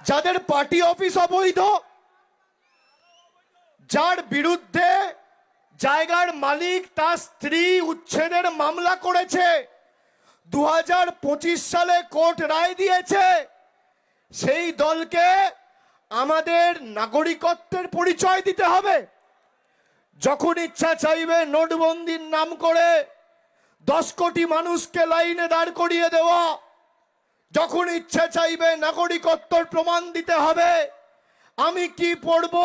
যাদের party office অবৈধ, যার বিরুদ্ধে জায়গার মালিক তার স্ত্রী উচ্ছেদের মামলা করেছে, 2025 সালে কোর্ট রায় দিয়েছে, সেই দলকে আমাদের নাগরিকত্বের পরিচয় দিতে হবে। যখন ইচ্ছা চাইবে নোটবন্দির নাম করে 10 কোটি মানুষকে লাইনে দাঁড় করিয়ে দেওয়া, যখন ইচ্ছা চাইবে নাগরিকত্বর প্রমাণ দিতে হবে। আমি কি পড়ব,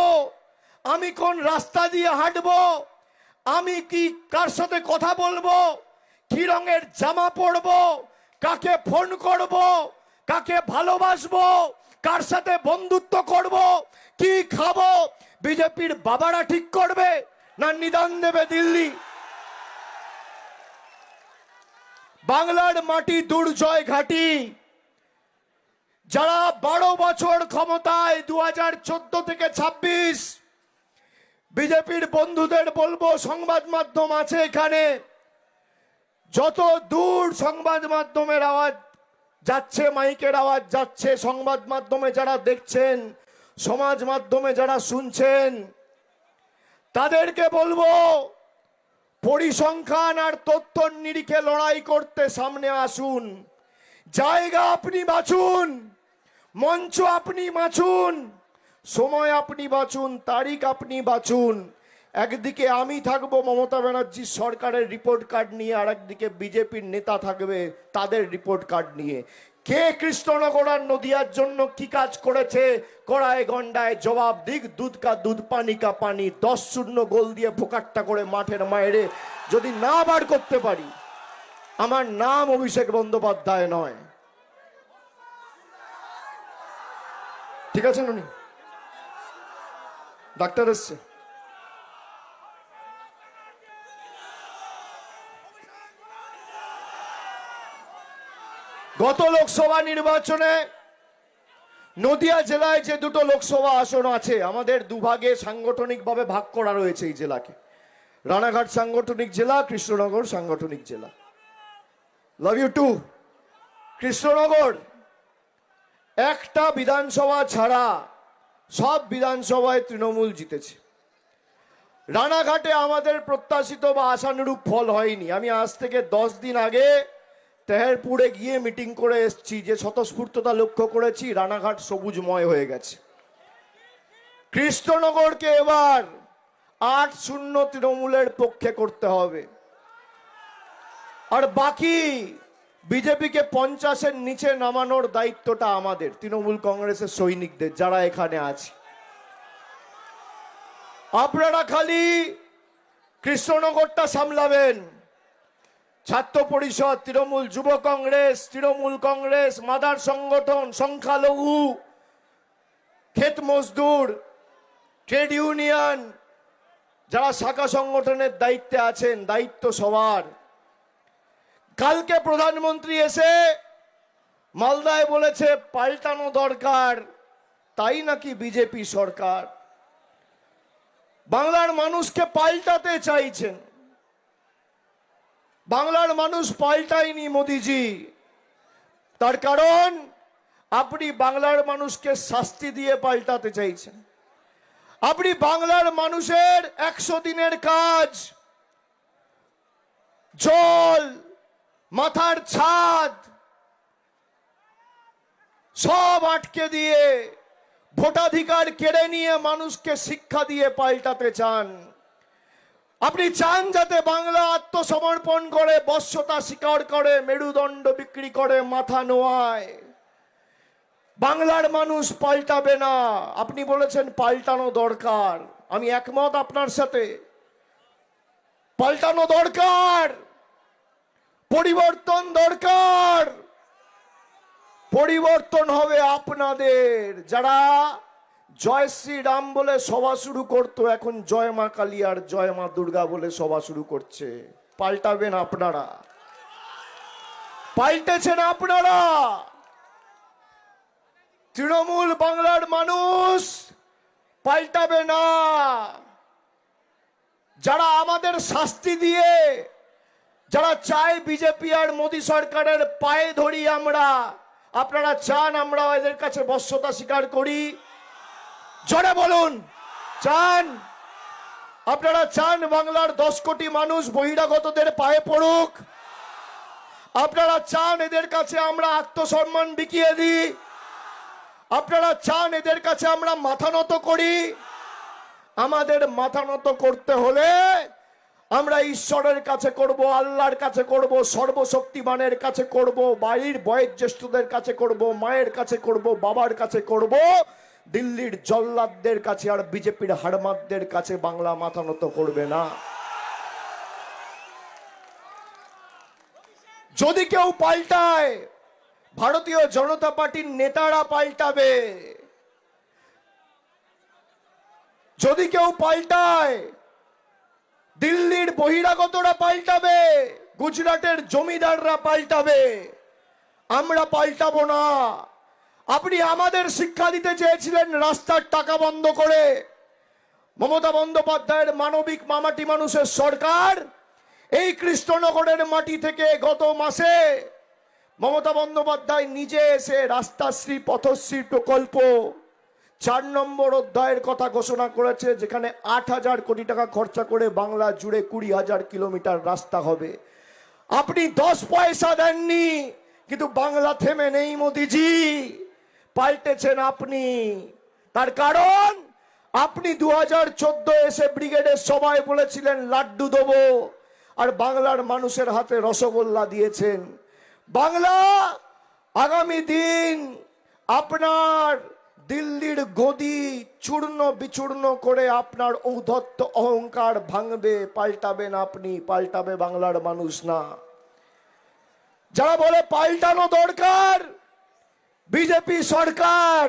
আমি কোন রাস্তা দিয়ে হাঁটব, আমি কি কার সাথে কথা বলবো, কি রঙের জামা পরব, কাকে ফোন করব, কাকে ভালোবাসবো, কার সাথে বন্ধুত্ব করব, কি খাবো, বিজেপির বাবারা ঠিক করবে না নিদান দেবে দিল্লি? বাংলার মাটি দুর্জয় ঘাটি। যারা 12 বছর ক্ষমতায়, 2014 থেকে 26, বিজেপির বন্ধুদের বলবো, সংবাদ মাধ্যম আছে এখানে, যত দূর সংবাদ মাধ্যমের আওয়াজ যাচ্ছে, মাইকের আওয়াজ যাচ্ছে, সংবাদ মাধ্যমে যারা দেখছেন, সমাজ মাধ্যমে যারা শুনছেন, তাদেরকে বলবো, পরিসংখ্যান আর তথ্যর নিরিখে লড়াই করতে সামনে আসুন। জায়গা আপনি বাছুন, মঞ্চ আপনি বাছুন, সময় আপনি বাছুন, তারিখ আপনি বাছুন। একদিকে আমি থাকবো মমতা ব্যানার্জির সরকারের রিপোর্ট কার্ড নিয়ে, আর একদিকে বিজেপির নেতা থাকবে তাদের রিপোর্ট কার্ড নিয়ে। কে কৃষ্ণনগর আর নদিয়ার জন্য কি কাজ করেছে, কড়ায় গন্ডায় জবাব দিক। দুধ কা দুধ, পানি কা পানি। 10-0 গোল দিয়ে ভোকাট্টা করে মাঠের মায়েরে যদি না বার করতে পারি, আমার নাম অভিষেক বন্দ্যোপাধ্যায় নয়। ঠিক আছে নুনি? ডাক্তার এসছে। গত লোকসভা নির্বাচনে নদিয়া জেলায় যে 2টো লোকসভা আসন আছে, আমাদের দুভাগে সাংগঠনিকভাবে ভাগ করা রয়েছে এই জেলাকে। রানাঘাট সাংগঠনিক জেলা, কৃষ্ণনগর সাংগঠনিক জেলা। Love you two. কৃষ্ণনগর একটা বিধানসভা ছাড়া সব বিধানসভায় তৃণমূল জিতেছে। রানাঘাটে আমাদের প্রত্যাশিত বা আশানুরূপ ফল হয়নি। আমি আজ থেকে 10 দিন আগে তেহেরপুরে গিয়ে মিটিং করে এসেছি, যে স্বতঃস্ফূর্ততা লক্ষ্য করেছি, রানাঘাট সবুজময় হয়ে গেছে। কৃষ্ণনগরকে এবার 8-0 তৃণমূলের পক্ষে করতে হবে। আর বাকি বিজেপিকে 50-এর নিচে নামানোর দায়িত্বটা আমাদের, তৃণমূল কংগ্রেসের সৈনিকদের যারা এখানে আছে। আপনারা খালি কৃষ্ণনগরটা সামলাবেন। ছাত্র পরিষদ, তৃণমূল যুব কংগ্রেস, তৃণমূল কংগ্রেস, মাদার সংগঠন, সংখ্যালঘু, ক্ষেত মজদুর, ট্রেড ইউনিয়ন, যারা শাখা সংগঠনের দায়িত্বে আছেন, দায়িত্ব সবার। কালকে প্রধানমন্ত্রী এসে মালদায় বলেছে পাল্টানো দরকার, তাই নাকি বিজেপি সরকার বাংলার মানুষকে পাল্টাতে চাইছেন। বাংলার মানুষ পাল্টায়নি মোদিজি। তার কারণ আপনি বাংলার মানুষকে শাস্তি দিয়ে পাল্টাতে চাইছেন। আপনি বাংলার মানুষের 100 দিনের কাজ, জল, মাথার ছাদ সব আটকে দিয়ে, ভোটাধিকার কেড়ে নিয়ে মানুষকে শিক্ষা দিয়ে পাল্টাতে চান। আপনি চান যাতে বাংলা আত্মসমর্পণ করে, বশ্যতা স্বীকার করে, মেরুদণ্ড বিক্রি করে মাথা নোয়ায়। বাংলার মানুষ পাল্টাবে না। আপনি বলেছেন পাল্টানো দরকার, আমি একমত আপনার সাথে। পাল্টানো দরকার, পরিবর্তন দরকার। পরিবর্তন হবে আপনাদের। যারা জয় শ্রীরাম বলে সভা শুরু করতো, এখন জয় মা কালী আর জয় মা দুর্গা বলে সভা শুরু করছে। পাল্টাবেন আপনারা, পাল্টেছেন আপনারা। তৃণমূল বাংলার মানুষ পাল্টাবে না। যারা আমাদের শাস্তি দিয়ে, যারা চায় বিজেপি আর মোদী সরকারের পায়ে ধরি আমরা, আপনারা চান আমরা এদের কাছে বশ্যতা স্বীকার করি? জোরে বলুন, চান? আপনারা চান বাংলার 10 কোটি মানুষ বহিরাগতদের পায়ে পড়ুক? আপনারা চান এদের কাছে আমরা আত্মসম্মান বিকিয়ে দিই? আপনারা চান এদের কাছে আমরা মাথা নত করি? আমাদের মাথা নত করতে হলে আমরা ঈশ্বরের কাছে করব, আল্লাহর কাছে করব, সর্বশক্তিমানের কাছে করব, বাড়ির বয়োজ্যেষ্ঠদের কাছে করব, মায়ের কাছে করব, বাবার কাছে করব, দিল্লির জল্লাদদের কাছে আর বিজেপির হাড়মাতদের কাছে বাংলা মাথা নত করবে না। যদি কেউ পাল্টায়, ভারতীয় জনতা পার্টির নেতারা পাল্টাবে। যদি কেউ পাল্টায়, দিল্লির বহিরাগতরা পাল্টাবে, গুজরাটের জমিদাররা পাল্টাবে, আমরা পাল্টাবো না। আপনি আমাদের শিক্ষা দিতে চেয়েছিলেন রাস্তার টাকা বন্ধ করে। মমতা বন্দ্যোপাধ্যায়ের মানবিক মামাটি মানুষের সরকার এই কৃষ্ণনগরের মাটি থেকে গত মাসে মমতা বন্দ্যোপাধ্যায় নিজে এসে রাস্তাশ্রী পথশ্রী প্রকল্প 4 নম্বর অধ্যায়ের কথা ঘোষণা করেছে, যেখানে 8,000 কোটি টাকা খরচা করে বাংলা জুড়ে 20,000 কিলোমিটার রাস্তা হবে। আপনি 10 পয়সা দেননি, কিন্তু বাংলা থেমে নেই মোদিজি, পাল্টেছেন আপনি। তার কারণ আপনি 2014 এসে ব্রিগেডের সভায় বলেছিলেন লাড্ডু দেবো, আর বাংলার মানুষের হাতে রসগোল্লা দিয়েছেন। বাংলা আগামী দিন আপনার দিল্লির গদি চূর্ণ বিচূর্ণ করে আপনার ঔদ্ধত্য অহংকার ভাঙবে, পাল্টাবেন আপনি, পাল্টাবে বাংলার মানুষ না। যারা বলে পাল্টানো দরকার বিজেপি সরকার,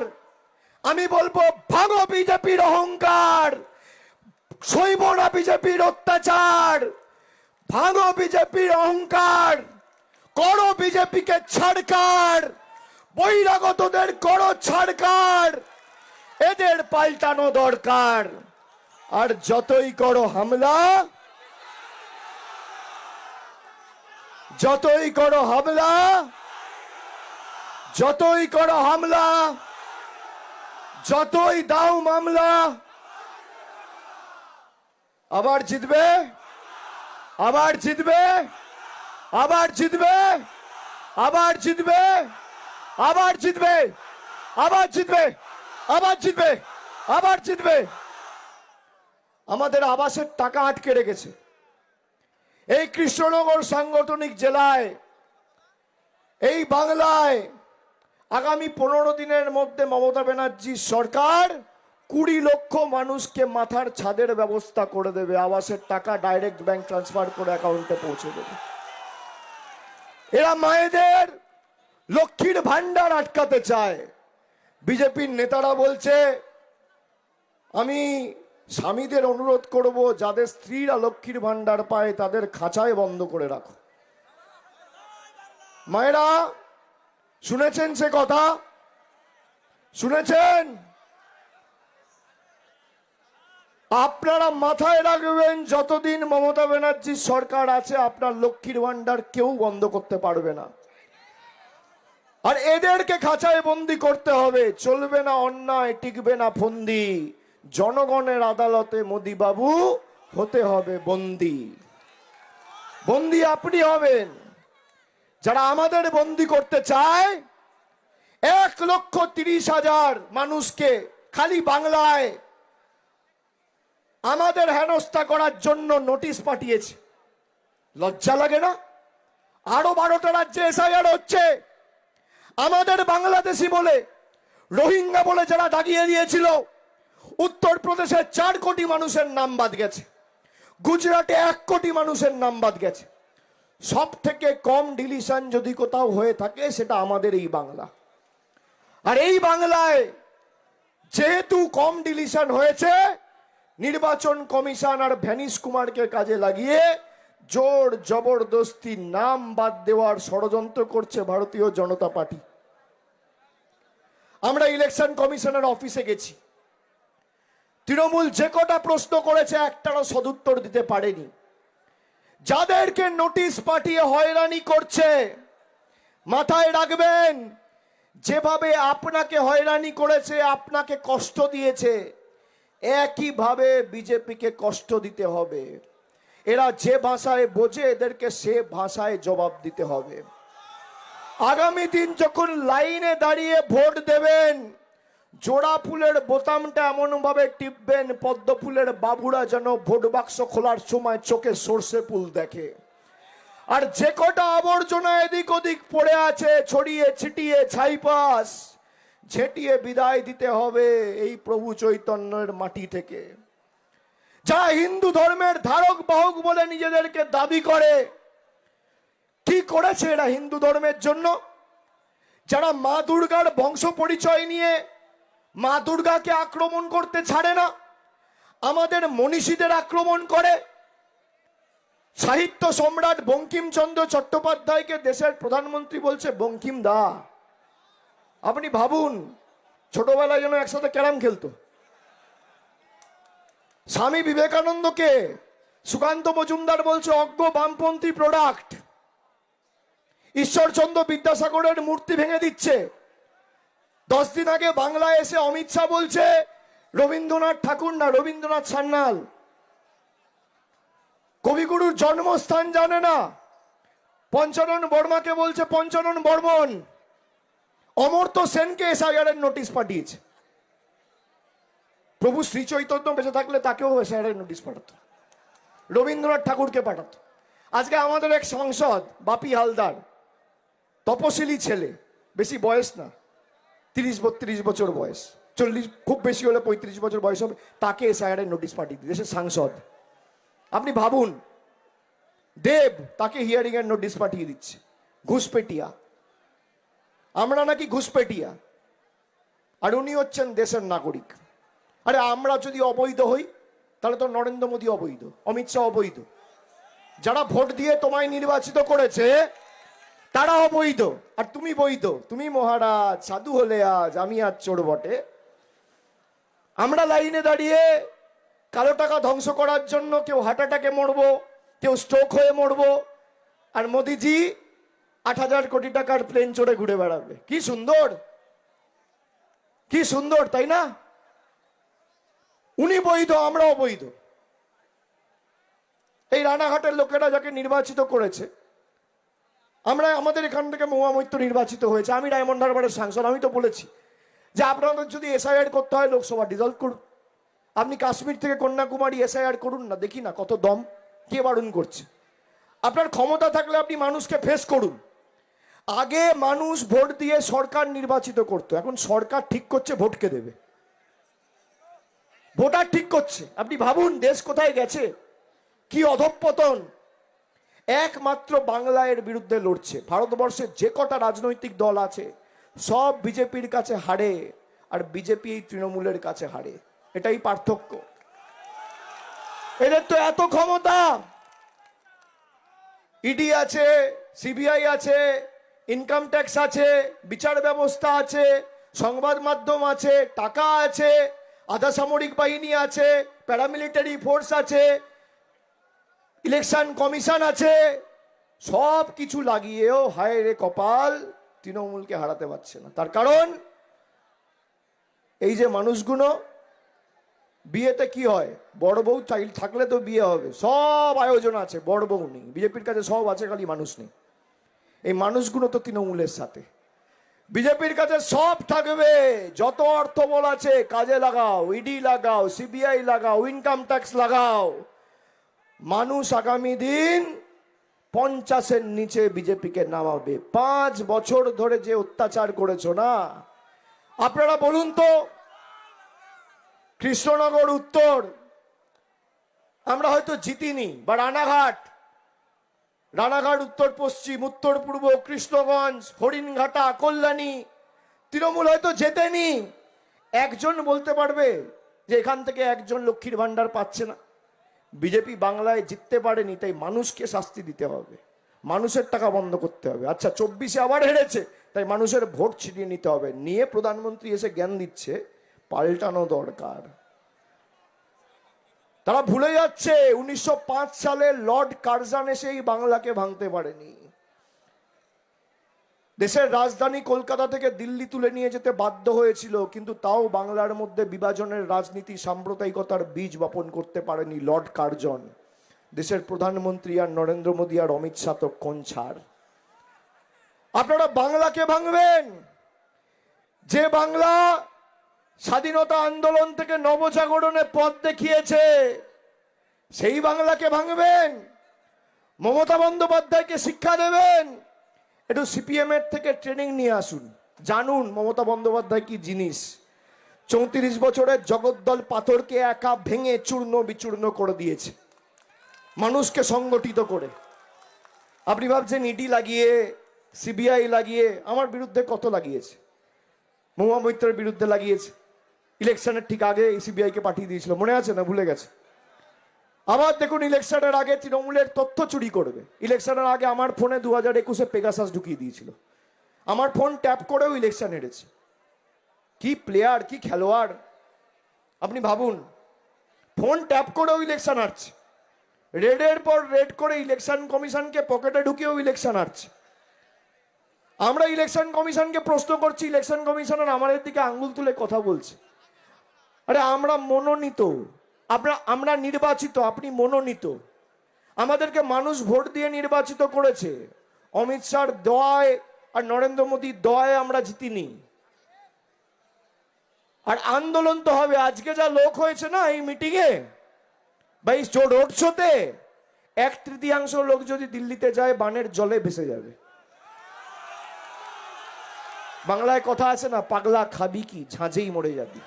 আমি বলবো ভাঙো বিজেপির অহংকার, সইব না বিজেপির অত্যাচার, ভাঙো বিজেপির অহংকার, করো বিজেপিকে ছাড়কার, বহিরাগতদের করো ছাড়কার, এদের পাল্টানো দরকার। আর যতই করো হামলা, যতই করো হামলা, যতই করো হামলা, যতই দাও মামলা, আবার জিতবে, আবার জিতবে, আবার জিতবে, আবার জিতবে, আবার জিতবে, আবার জিতবে, আবার জিতবে, আবার জিতবে। আমাদের আবাসের টাকা আটকে রেখেছে এই কৃষ্ণনগর সাংগঠনিক জেলায়, এই বাংলায়। আগামী 15 দিনের মধ্যে মমতা ব্যানার্জির সরকার 20 লক্ষ মানুষকে মাথার ছাদের ব্যবস্থা করে দেবে, আবাসের টাকা ডাইরেক্ট ব্যাংক ট্রান্সফার করে অ্যাকাউন্টে পৌঁছে দেবে। এরা মায়েদের লক্ষ্মীর ভান্ডার আটকাতে চায়। বিজেপির নেতারা বলছে আমি স্বামীদের অনুরোধ করব, যাদের স্ত্রীরা লক্ষ্মীর ভান্ডার পায় তাদের খাঁচায় বন্ধ করে রাখো। মায়েরা শুনেছেন সে কথা? শুনেছেন? আপনারা মাথায় রাখবেন, যতদিন মমতা ব্যানার্জির সরকার আছে আপনার লক্ষ্মীর ভান্ডার কেউ বন্ধ করতে পারবে না। আর এদেরকে খাঁচায় বন্দি করতে হবে, চলবে না অন্যায়, টিকবে না ফন্দি। জনগণের আদালতে মোদি বাবু হতে হবে বন্দি। বন্দি আপনি হবেন। যারা আমাদের বন্দি করতে চায়, 1,30,000 মানুষকে খালি বাংলায় আমাদের হেনস্থা করার জন্য নোটিশ পাঠিয়েছে। লজ্জা লাগে না? আরো 12টা রাজ্যে এসআইআর হচ্ছে। আমাদের বাংলাদেশি বলে, রোহিঙ্গা বলে যারা দাগিয়ে দিয়েছিল, উত্তরপ্রদেশের 4 কোটি মানুষের নাম বাদ গেছে, গুজরাটে 1 কোটি মানুষের নাম বাদ গেছে। সব থেকে কম ডিলিশন যদি কোথাও হয়ে থাকে সেটা আমাদের এই বাংলা। আর এই বাংলায় যেহেতু কম ডিলিশন হয়েছে, নির্বাচন কমিশন আর ভ্যানিশ কুমারকে কাজে লাগিয়ে জোর জবরদস্তি নাম বাদ দেওয়ার ষড়যন্ত্র করছে ভারতীয় জনতা পার্টি। আমরা ইলেকশন কমিশনের অফিসে গেছি, তৃণমূল যে কটা প্রশ্ন করেছে একটারও সদুত্তর দিতে পারেনি। যাদেরকে নোটিশ পাঠিয়ে হয়রানি করছে, মাথায় রাখবেন যেভাবে আপনাকে হয়রানি করেছে, আপনাকে কষ্ট দিয়েছে, একইভাবে বিজেপিকে কষ্ট দিতে হবে। এরা যে ভাষায় বোঝে এদেরকে সে ভাষায় জবাব দিতে হবে। আগামী দিন যখন লাইনে দাঁড়িয়ে ভোট দেবেন, জোড়া ফুলের বোতামটা এমন ভাবে টিপবেন পদ্ম ফুলের বাবুরা যেন ভোট বাক্স খোলার সময় চোখে সর্ষে ফুল দেখে। আর যে কটা আবর্জনা এদিক ওদিক পড়ে আছে ছড়িয়ে ছিটিয়ে ছাইপাস ঝেঁটিয়ে বিদায় দিতে হবে এই প্রভু চৈতন্যের মাটি থেকে। যা হিন্দু ধর্মের ধারক বাহক বলে নিজেদেরকে দাবি করে, কি করেছে এরা হিন্দু ধর্মের জন্য? যারা মা দুর্গার বংশ পরিচয় নিয়ে মা দুর্গাকে আক্রমণ করতে ছাড়ে না, আমাদের মনীষীদের আক্রমণ করে। সাহিত্য সম্রাট বঙ্কিমচন্দ্র চট্টোপাধ্যায়কে দেশের প্রধানমন্ত্রী বলছে বঙ্কিম দা। আপনি ভাবুন, ছোটবেলায় যেন একসাথে ক্যারাম খেলতো। স্বামী বিবেকানন্দকে সুকান্ত মজুমদার বলছে অজ্ঞ বামপন্থী প্রোডাক্ট। ঈশ্বরচন্দ্র বিদ্যাসাগরের মূর্তি ভেঙে দিচ্ছে। 10 দিন আগে বাংলায় এসে অমিত শাহ বলছে রবীন্দ্রনাথ ঠাকুর না, রবীন্দ্রনাথ সান্যাল। কবিগুরুর জন্মস্থান জানে না, পঞ্চানন বর্মাকে বলছে পঞ্চানন বর্মন। অমর্ত্য সেনকে এসআইআর এর নোটিশ পাঠিয়েছে। প্রভু শ্রী চৈতন্য বেঁচে থাকলে তাকেও এসআইআর এর নোটিশ পাঠাতো, রবীন্দ্রনাথ ঠাকুরকে পাঠাতো। আজকে আমাদের এক সাংসদ বাপি হালদার, তপশিলি ছেলে, বেশি বয়স না, 30-32 বছর বয়স, 40 খুব বেশি হলে 35 বছর বয়স হবে, তাকে এসআইআর এর নোটিশ পাঠিয়ে দিয়েছে। দেশের সাংসদ। আপনি ভাবুন, দেব তাকে হিয়ারিং এর নোটিশ পাঠিয়ে দিচ্ছে। ঘুষপেটিয়া, আমরা নাকি ঘুষপেটিয়া, আর উনি হচ্ছেন দেশের নাগরিক। আরে আমরা যদি অবৈধ হই তাহলে তো নরেন্দ্র মোদী অবৈধ, অমিত শাহ অবৈধ, যারা ভোট দিয়ে তোমায় নির্বাচিত করেছে তারা অবৈধ, আর তুমি বৈধ। তুমি মহারাজ সাধু হলে আজ, আমি আজ চোর বটে। আমরা লাইনে দাঁড়িয়ে কালো টাকা ধ্বংস করার জন্য কেউ হার্ট অ্যাটাকে মরবো, কেউ স্ট্রোক হয়ে মরবো, আর মোদিজি 8,000 কোটি টাকার প্লেন চড়ে ঘুরে বেড়াবে। কি সুন্দর, কি সুন্দর, তাই না? উনি বৈধ, আমরা অবৈধ। এই রানাঘাটের লোকেরা যাকে নির্বাচিত করেছে, আমরা আমাদের এখান থেকে মহুয়া মৈত্র নির্বাচিত হয়েছে, আমি ডায়মন্ড হারবারের সাংসদ। আমি তো বলেছি যে আপনাদের যদি এসআইআর করতে হয় লোকসভা ডিজলভ করুন, আপনি কাশ্মীর থেকে কন্যাকুমারী এসআইআর করুন না, দেখি না কত দম, কে বারণ করছে? আপনার ক্ষমতা থাকলে আপনি মানুষকে ফেস করুন। আগে মানুষ ভোট দিয়ে সরকার নির্বাচিত করতো, এখন সরকার ঠিক করছে ভোটকে দেবে, ভোটার ঠিক করছে। আপনি ভাবুন দেশ কোথায় গেছে, কি অধঃপতন। একমাত্র বাংলা এর বিরুদ্ধে লড়ছে। ভারতবর্ষের যে কটা রাজনৈতিক দল আছে সব বিজেপির কাছে হারে, আর বিজেপি তৃণমূলের কাছে হারে। এটাই পার্থক্য। এদের তো এত ক্ষমতা, ইডি আছে, সিবিআই আছে, ইনকাম ট্যাক্স আছে, বিচার ব্যবস্থা আছে, সংবাদ মাধ্যম আছে, টাকা আছে, আধা সামরিক বাহিনী আছে, প্যারামিলিটারি ফোর্স আছে, ইলেকশন কমিশন আছে। সব কিছু লাগিয়েও হায় রে কপাল, তৃণমূলকে হারাতে পারছে না। তার কারণ এই যে মানুষগুলো, বিয়েতে কি হয়, বড় বউ থাকলে তো বিয়ে হবে, সব আয়োজন আছে, বড় বউ নেই। বিজেপির কাছে সব আছে, খালি মানুষ নেই। এই মানুষগুলো তো তৃণমূলের সাথে। বিজেপির কাছে সব থাকবে, যত অর্থ বল আছে কাজে লাগাও, ইডি লাগাও, সিবিআই লাগাও, ইনকাম ট্যাক্স লাগাও। মানুষ আগামী দিন 50-এর নিচে বিজেপিকে নামাবে। 5 বছর ধরে যে অত্যাচার করেছো না, আপনারা বলুন তো, কৃষ্ণনগর উত্তর আমরা হয়তো জিতিনি, বা রানাঘাট উত্তর পশ্চিম, উত্তর পূর্ব, কৃষ্ণগঞ্জ, হরিণঘাটা, কল্যাণী, তৃণমূল হয়তো জেতেনি। একজন বলতে পারবে যে এখান থেকে একজন লক্ষ্মীর ভান্ডার পাচ্ছে না? বিজেপি বাংলায় জিততে পারেনি, তাই মানুষকে শাস্তি দিতে হবে, মানুষের টাকা বন্ধ করতে হবে। আচ্ছা 24-এ আবার হেরেছে, তাই মানুষের ভোট ছিনিয়ে নিতে হবে। নিয়ে প্রধানমন্ত্রী এসে জ্ঞান দিচ্ছে পাল্টানো দরকার। তারা ভুলে যাচ্ছে 1905 সালে লর্ড কার্জন এসে এই বাংলাকে ভাঙতে পারেনি। দেশের রাজধানী কলকাতা থেকে দিল্লি তুলে নিয়ে যেতে বাধ্য হয়েছিল, কিন্তু তাও বাংলার মধ্যে বিভাজনের রাজনীতি, সাম্প্রদায়িকতার বীজ বপন করতে পারেনি লর্ড কার্জন। দেশের প্রধানমন্ত্রী আর নরেন্দ্র মোদী আর অমিত শাহ তো কোন ছাড়। আপনারা বাংলাকে ভাঙবেন, যে বাংলা স্বাধীনতা আন্দোলন থেকে নবজাগরণের পথ দেখিয়েছে, সেই বাংলাকে ভাঙবেন। মমতা বন্দ্যোপাধ্যায়কে শিক্ষা দেবেন। একটু সিপিএম এর থেকে ট্রেনিং নিয়ে আসুন, জানুন মমতা বন্দ্যোপাধ্যায় কি জিনিস। 34 বছরের জগদ্দল পাথরকে একা ভেঙে চূর্ণ বিচূর্ণ করে দিয়েছে, মানুষকে সংগঠিত করে। আপনি ভাবছেন ইডি লাগিয়ে, সিবিআই লাগিয়ে, আমার বিরুদ্ধে কত লাগিয়েছে, মহুয়া মৈত্রের বিরুদ্ধে লাগিয়েছে। ইলেকশনের ঠিক আগে সিবিআইকে পাঠিয়ে দিয়েছিল, মনে আছে না? ভুলে গেছে। আবার দেখুন, ইলেকশনের আগে তৃণমূলের তথ্য চুরি করবে। ইলেকশনের আগে আমার ফোনে 2021-এ পেগাসাস ঢুকিয়ে দিয়েছিল, আমার ফোন ট্যাপ করেও ইলেকশন হেরেছে। কি প্লেয়ার, কি খেলোয়াড় আপনি ভাবুন। ফোন ট্যাপ করেও ইলেকশন হারছে, রেডের পর রেড করে ইলেকশন কমিশনকে পকেটে ঢুকিয়েও ইলেকশন হারছে। আমরা ইলেকশন কমিশনকে প্রশ্ন করছি, ইলেকশন কমিশনার আমাদের দিকে আঙ্গুল তুলে কথা বলছে। আরে আমরা মনোনীত, আমরা নির্বাচিত, আপনি মনোনীত। আমাদেরকে মানুষ ভোট দিয়ে নির্বাচিত করেছে। অমিত শাহর দয়ায় আর নরেন্দ্র মোদীর দয়ায় আমরা জিতিনি। আর আন্দোলন তো হবে। আজকে যা লোক হয়েছে না এই মিটিংয়ে, ভাই রোড শোতে 1/3 লোক যদি দিল্লিতে যায় বানের জলে ভেসে যাবে। বাংলায় কথা আছে না, পাগলা খাবি কি, ঝাঁঝেই মরে যাবি।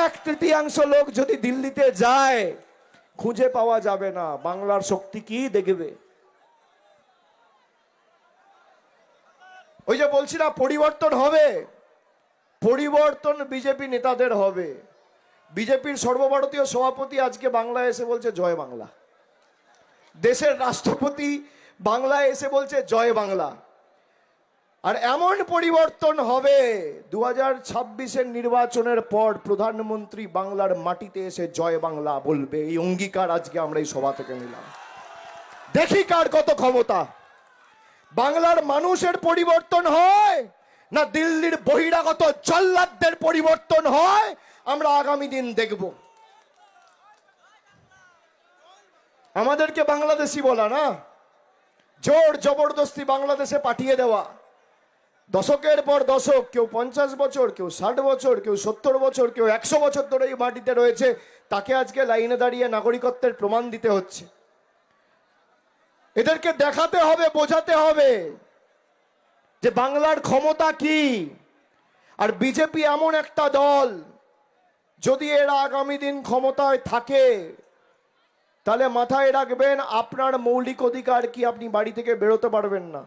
1/3 লোক যদি দিল্লিতে যায় খুঁজে পাওয়া যাবে না। বাংলার শক্তি কি দেখবে। ওই যে বলছি না, পরিবর্তন হবে, পরিবর্তন বিজেপি নেতাদের হবে। বিজেপির সর্বভারতীয় সভাপতি আজকে বাংলায় এসে বলছে জয় বাংলা। দেশের রাষ্ট্রপতি বাংলায় এসে বলছে জয় বাংলা। আর এমন পরিবর্তন হবে 2026-এর নির্বাচনের পর প্রধানমন্ত্রী বাংলার মাটিতে এসে জয় বাংলা বলবে। এই অঙ্গীকার আজকে আমরা এই সভা থেকে নিলাম। দেখি কার কত ক্ষমতা। বাংলার মানুষের পরিবর্তন হয় না দিল্লির বহিরাগত জল্লাদদের পরিবর্তন হয়, আমরা আগামী দিন দেখব। আমাদেরকে বাংলাদেশি বলা না, জোর জবরদস্তি বাংলাদেশে পাঠিয়ে দেওয়া। দশকের পর দশক, কেউ 50 বছর, কেউ 60 বছর, কেউ 70 বছর, কেউ 100 বছর ধরে এই মাটিতে রয়েছে, তাকে আজকে লাইনে দাঁড়িয়ে নাগরিকত্বের প্রমাণ দিতে হচ্ছে। এদেরকে দেখাতে হবে, বোঝাতে হবে যে বাংলার ক্ষমতা কি। আর বিজেপি এমন একটা দল, যদি এরা আগামী দিন ক্ষমতায় থাকে তাহলে মাথায় রাখবেন আপনার মৌলিক অধিকার কি, আপনি বাড়ি থেকে বেরোতে পারবেন না।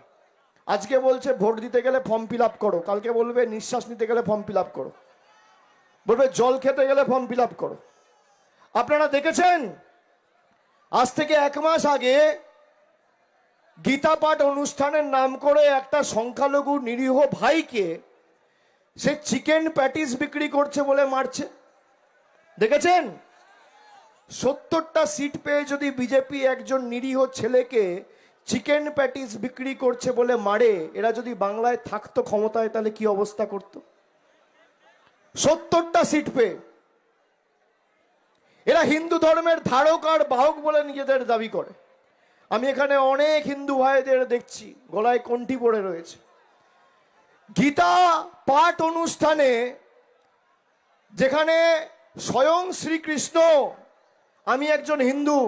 আজকে বলছে ভোট দিতে গেলে ফর্ম ফিল আপ করো, কালকে বলবে নিঃশ্বাস নিতে গেলে ফর্ম ফিল আপ করো, বলবে জল খেতে গেলে ফর্ম ফিল আপ করো। আপনারা দেখেছেন আজ থেকে 1 মাস আগে গীতা পাঠ অনুষ্ঠানের নাম করে একটা সংখ্যালঘু নিরীহ ভাইকে সে চিকেন প্যাটিস বিক্রি করছে বলে মারছে, দেখেছেন? 70টা সিট পেয়ে যদি বিজেপি একজন নিরীহ ছেলেকে চিকেন প্যাটিস বিক্রি করছে বলে মারে, এরা যদি বাংলায় থাকতো ক্ষমতায় তাহলে কি অবস্থা করত? 70টা সিট পেয়ে এরা হিন্দু ধর্মের ধারক আর বাহক বলে নিজেদের দাবি করে। আমি এখানে অনেক হিন্দু ভাইদের দেখছি গলায় কণ্ঠি পড়ে রয়েছে। গীতা পাঠ অনুষ্ঠানে যেখানে স্বয়ং শ্রীকৃষ্ণ, আমি একজন হিন্দু,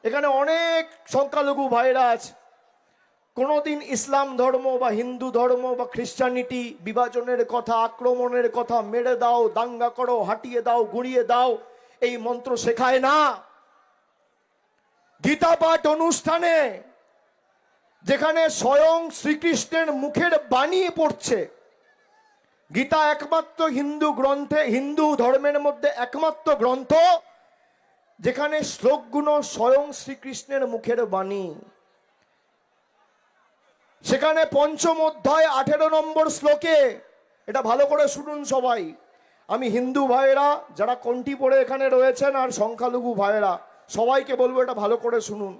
এখানে অনেক সংখ্যালঘু ভাইরা আছে, কোনোদিন ইসলাম ধর্ম বা হিন্দু ধর্ম বা খ্রিস্টানিটি বিভাজনের কথা, আক্রমণের কথা, মেরে দাও, দাঙ্গা করো, হাঁটিয়ে দাও, গুড়িয়ে দাও, এই মন্ত্র শেখায় না। গীতা পাঠ অনুষ্ঠানে যেখানে স্বয়ং শ্রীকৃষ্ণের মুখের বাণী পড়ছে, গীতা একমাত্র হিন্দু গ্রন্থে, হিন্দু ধর্মের মধ্যে একমাত্র গ্রন্থ যেখানে শ্লোকগুলো স্বয়ং শ্রীকৃষ্ণের মুখের বাণী। সেখানে 5ম অধ্যায় 18 নম্বর শ্লোকে, এটা ভালো করে শুনুন সবাই, আমি হিন্দু ভাইয়েরা যারা কণ্ঠি পড়ে এখানে রয়েছেন আর সংখ্যালঘু ভাইয়েরা সবাইকে বলবো এটা ভালো করে শুনুন।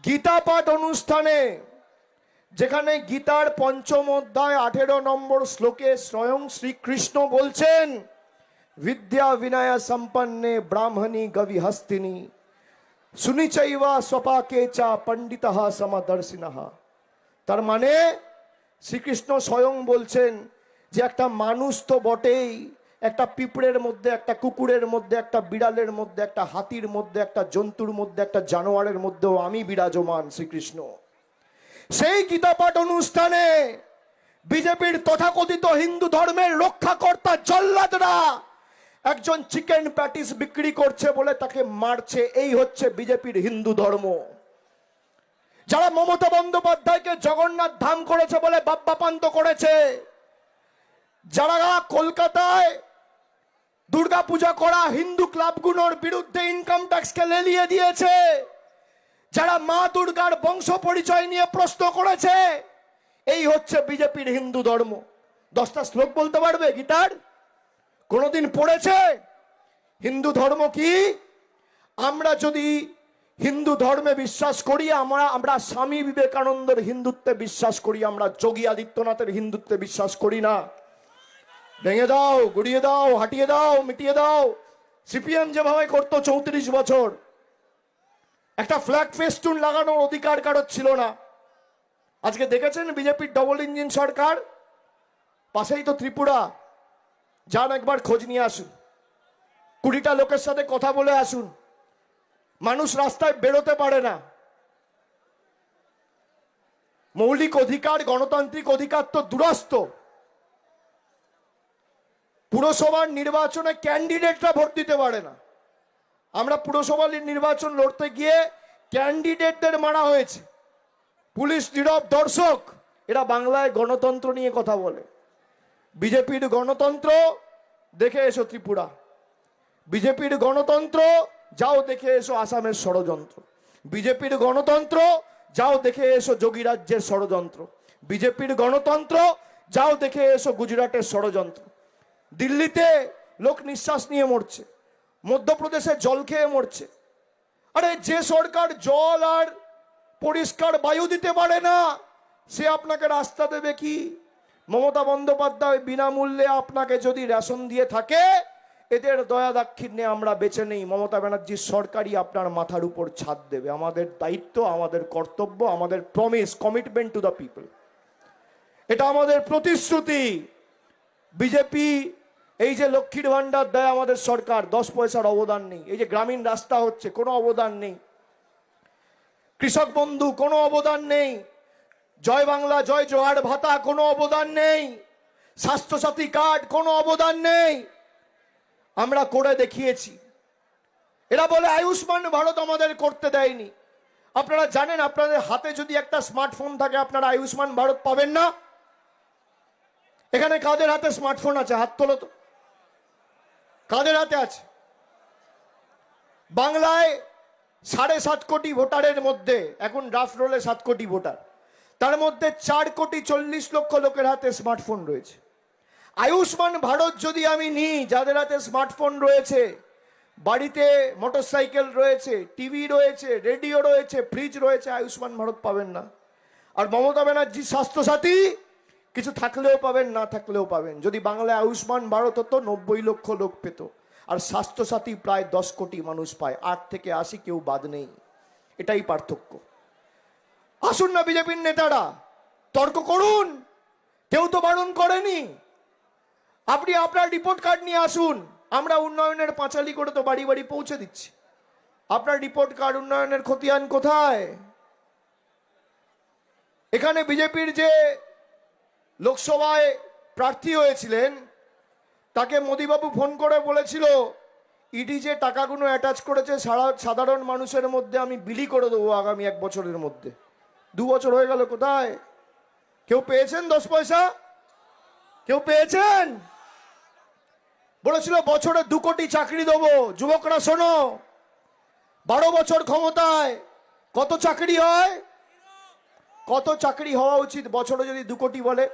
গীতা পাঠ অনুষ্ঠানে যেখানে গীতার পঞ্চম অধ্যায় 18 নম্বর শ্লোকে স্বয়ং শ্রীকৃষ্ণ বলছেন, বিদ্যা বিনয় সম্পন্নে ব্রাহ্মণী গবি হস্তিনী সুনিচৈবা স্বপাকে চা পণ্ডিতঃ সমদর্শিনঃ। তার মানে শ্রীকৃষ্ণ স্বয়ং বলছেন যে একটা মানুষ তো বটেই, একটা পিঁপড়ের মধ্যে, একটা কুকুরের মধ্যে, একটা বিড়ালের মধ্যে, একটা হাতির মধ্যে, একটা জন্তুর মধ্যে, একটা জানোয়ারের মধ্যেও আমি বিরাজমান শ্রীকৃষ্ণ। সেই গীতা পাঠ অনুষ্ঠানে বিজেপির তথাকথিত হিন্দু ধর্মের রক্ষাকর্তা জল্লাদরা একজন চিকেন প্যাটিস বিক্রি করছে বলে তাকে মারছে। এই হচ্ছে বিজেপির হিন্দু ধর্ম। যারা মমতা বন্দ্যোপাধ্যায়কে জগন্নাথ ধাম করেছে বলে বাপ্পাপান্ত করেছে, যারা কলকাতায় দুর্গা পূজা করা হিন্দু ক্লাবগুলোর বিরুদ্ধে ইনকাম ট্যাক্সকে লেলিয়ে দিয়েছে, যারা মা দুর্গার বংশ পরিচয় নিয়ে প্রশ্ন করেছে, এই হচ্ছে বিজেপির হিন্দু ধর্ম। 10টা শ্লোক বলতে পারবে গীতার? কোনদিন পড়েছে? হিন্দু ধর্ম কি? আমরা যদি হিন্দু ধর্মে বিশ্বাস করি, আমরা স্বামী বিবেকানন্দের হিন্দুত্বে বিশ্বাস করি, আমরা যোগী আদিত্যনাথের হিন্দুত্বে বিশ্বাস করি না। ভেঙে দাও, গুড়িয়ে দাও, হাটিয়ে দাও, মিটিয়ে দাও। সিপিএম যেভাবে করতো 34 বছর, একটা ফ্ল্যাগ ফেস্টুন লাগানোর অধিকার কারোর ছিল না। আজকে দেখেছেন বিজেপির ডবল ইঞ্জিন সরকার, পাশেই তো ত্রিপুরা। যান একবার খোঁজ নিয়ে আসুন, 20টা লোকের সাথে কথা বলে আসুন। মানুষ রাস্তায় বেরোতে পারে না। মৌলিক অধিকার, গণতান্ত্রিক অধিকার তো দুরস্ত। পুরসভার নির্বাচনে ক্যান্ডিডেটরা ভোট দিতে পারে না। আমরা পুরসভার নির্বাচন লড়তে গিয়ে ক্যান্ডিডেটদের মারা হয়েছে। পুলিশ নীরব দর্শক। এরা বাংলায় গণতন্ত্র নিয়ে কথা বলে। বিজেপির গণতন্ত্র দেখে এসো ত্রিপুরা, বিজেপির গণতন্ত্র যাও দেখে এসো আসামের ষড়যন্ত্র, বিজেপির গণতন্ত্র যাও দেখে এসো যোগী রাজ্যের ষড়যন্ত্র, বিজেপির গণতন্ত্র যাও দেখে এসো গুজরাটের ষড়যন্ত্র। দিল্লিতে লোক নিঃশ্বাস নিয়ে মরছে, মধ্যপ্রদেশে জল খেয়ে মরছে। আরে যে সরকার জল আর পরিষ্কার বায়ু দিতে পারে না, সে আপনাকে রাস্তা দেবে কি? মমতা বন্দ্যোপাধ্যায় বিনামূল্যে আপনাকে যদি রেশন দিয়ে থাকে, এদের দয়া দাক্ষিণ্যে আমরা বেঁচে নেই। মমতা ব্যানার্জির সরকারই আপনার মাথার উপর ছাদ দেবে। আমাদের দায়িত্ব, আমাদের কর্তব্য, আমাদের promise, commitment to the people, এটা আমাদের প্রতিশ্রুতি। বিজেপি এই যে লক্ষ্মীর ভান্ডার দেয় আমাদের সরকার, 10 পয়সার অবদান নেই। এই যে গ্রামীণ রাস্তা হচ্ছে, কোনো অবদান নেই। কৃষক বন্ধু, কোনো অবদান নেই। জয় বাংলা জয় জোহার ভাতা, কোনো অবদান নেই। স্বাস্থ্যসাথী কার্ড, কোনো অবদান নেই। আমরা করে দেখিয়েছি। এরা বলে আয়ুষ্মান ভারত আমাদের করতে দেয়নি। আপনারা জানেন, আপনাদের হাতে যদি একটা স্মার্টফোন থাকে, আপনারা আয়ুষ্মান ভারত পাবেন না? এখানে কাদের হাতে স্মার্টফোন আছে? হাত তোলো তো। কাদের হাতে আছে? বাংলায় 7.5 কোটি ভোটারের মধ্যে এখন ড্রাফট রোলে 7 কোটি ভোটার, তার মধ্যে 4,40,00,000 লোকের হাতে স্মার্টফোন রয়েছে। আয়ুষ্মান ভারত যদি আমি নিই, যাদের হাতে স্মার্টফোন রয়েছে, বাড়িতে মোটরসাইকেল রয়েছে, টিভি রয়েছে, রেডিও রয়েছে, ফ্রিজ রয়েছে, আয়ুষ্মান ভারত পাবেন না। আর মমতা ব্যানার্জি স্বাস্থ্যসাথী, কিছু থাকলেও পাবেন, না থাকলেও পাবেন। যদি বাংলায় আয়ুষ্মান ভারত হতো, 90 লক্ষ লোক পেত। আর স্বাস্থ্যসাথী প্রায় 10 কোটি মানুষ পায়, 8 থেকে 80 কেউ বাদ নেই। এটাই পার্থক্য। আসুন না বিজেপির নেতারা, তর্ক করুন। কেউ তো বারণ করেনি। আপনি আপনার রিপোর্ট কার্ড নিয়ে আসুন। আমরা উন্নয়নের পাঁচালি করে তো বাড়ি বাড়ি পৌঁছে দিচ্ছি। আপনার রিপোর্ট কার্ড, উন্নয়নের খতিয়ান কোথায়? এখানে বিজেপির যে লোকসভায় প্রার্থী হয়েছিলেন, তাকে মোদিবাবু ফোন করে বলেছিল, ইডি যে টাকাগুলো অ্যাটাচ করেছে সাধারণ মানুষের মধ্যে আমি বিলি করে দেবো আগামী 1 বছরের মধ্যে। 2 বছর হয়ে গেল, কোথায়? কেউ পেয়েছেন 10 পয়সা? কেউ পেয়েছেন? বলেছিল বছরে 2 কোটি চাকরি দেবো। যুবকরা শোনো, 12 বছর ক্ষমতায় কত চাকরি হয়? কত চাকরি হওয়া উচিত বছরে যদি 2 কোটি বলে?